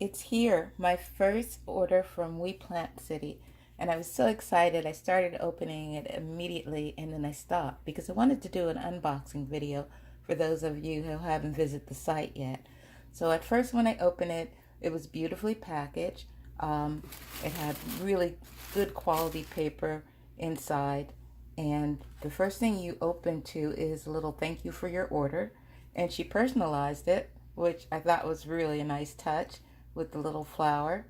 It's here, my first order from We Plant City. And I was so excited. I started opening it immediately and then I stopped because I wanted to do an unboxing video for those of you who haven't visited the site yet. So at first when I opened it, it was beautifully packaged. Um, it had really good quality paper inside. And the first thing you open to is a little thank you for your order. And she personalized it, which I thought was really a nice touch with the little flower.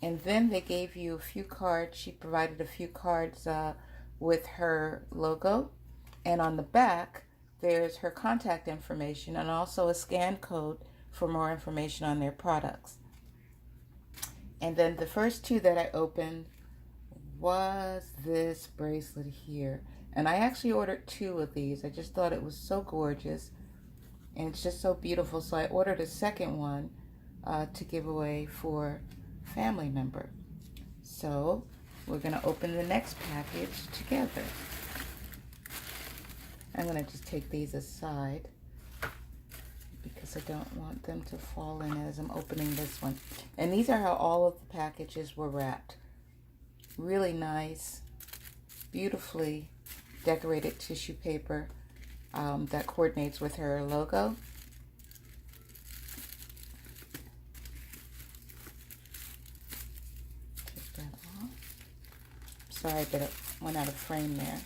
And then they gave you a few cards. She provided a few cards with her logo. And on the back, there's her contact information and also a scan code for more information on their products. And then the first two that I opened was this bracelet here. And I actually ordered two of these. I just thought it was so gorgeous. And it's just so beautiful. So I ordered a second one to give away for a family member. So we're going to open the next package together. I'm going to just take these aside because I don't want them to fall in as I'm opening this one. And these are how all of the packages were wrapped. Really nice, beautifully decorated tissue paper that coordinates with her logo. Take that off. Sorry that it went out of frame there.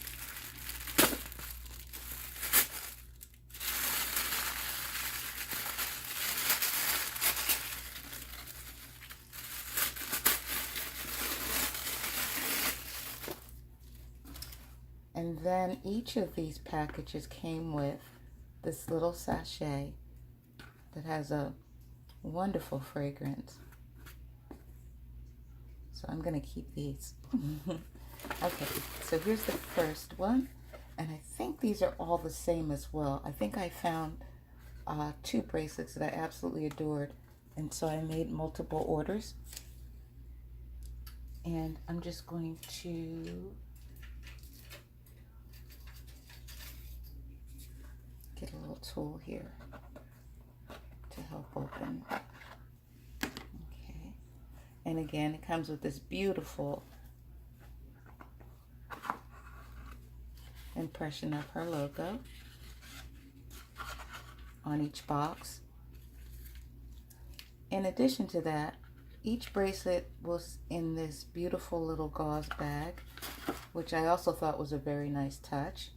And then each of these packages came with this little sachet that has a wonderful fragrance. So I'm going to keep these. Okay, so here's the first one. And I think these are all the same as well. I think I found two bracelets that I absolutely adored. And so I made multiple orders. And I'm just going to get a little tool here to help open. Okay. And again, it comes with this beautiful impression of her logo on each box. In addition to that, each bracelet was in this beautiful little gauze bag, which I also thought was a very nice touch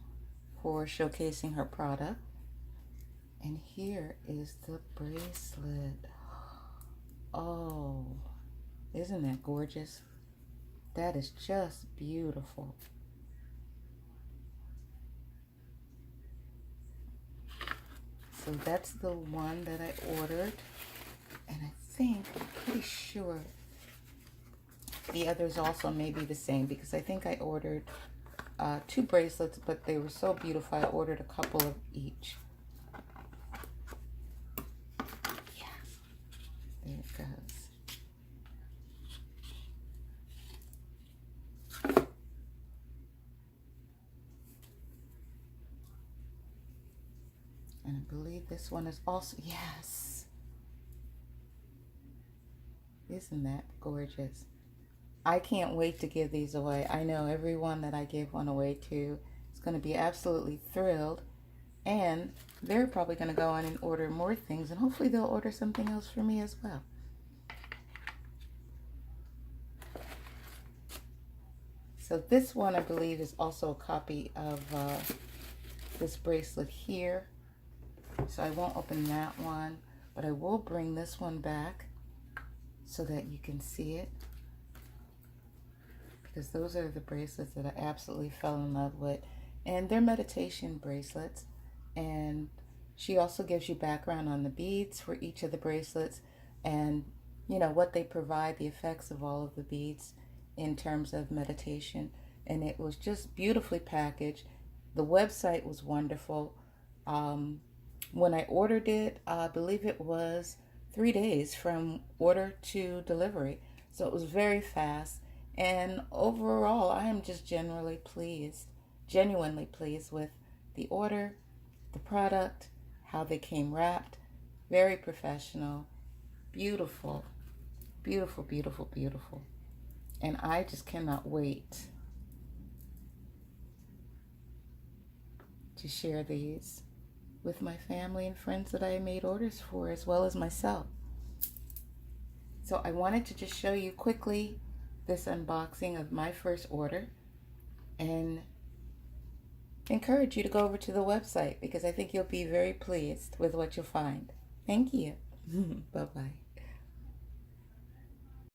for showcasing her product. And here is the bracelet. Oh, isn't that gorgeous? That is just beautiful. So that's the one that I ordered. And I think, I'm pretty sure the others also may be the same because I think I ordered two bracelets, but they were so beautiful I ordered a couple of each. There it goes. And I believe this one is also, yes. Isn't that gorgeous? I can't wait to give these away. I know everyone that I give one away to is going to be absolutely thrilled. And they're probably going to go on and order more things. And hopefully they'll order something else for me as well. So this one, I believe, is also a copy of this bracelet here. So I won't open that one, but I will bring this one back so that you can see it. Because those are the bracelets that I absolutely fell in love with. And they're meditation bracelets. And she also gives you background on the beads for each of the bracelets and, you know, what they provide, the effects of all of the beads in terms of meditation. And it was just beautifully packaged. The website was wonderful. When I ordered it, I believe it was 3 days from order to delivery. So it was very fast. And overall, I am just genuinely pleased with the order, the product, how they came wrapped. Very professional. beautiful, beautiful, beautiful, beautiful. And I just cannot wait to share these with my family and friends that I made orders for, as well as myself. So I wanted to just show you quickly this unboxing of my first order and encourage you to go over to the website because I think you'll be very pleased with what you'll find. Thank you. Bye-bye.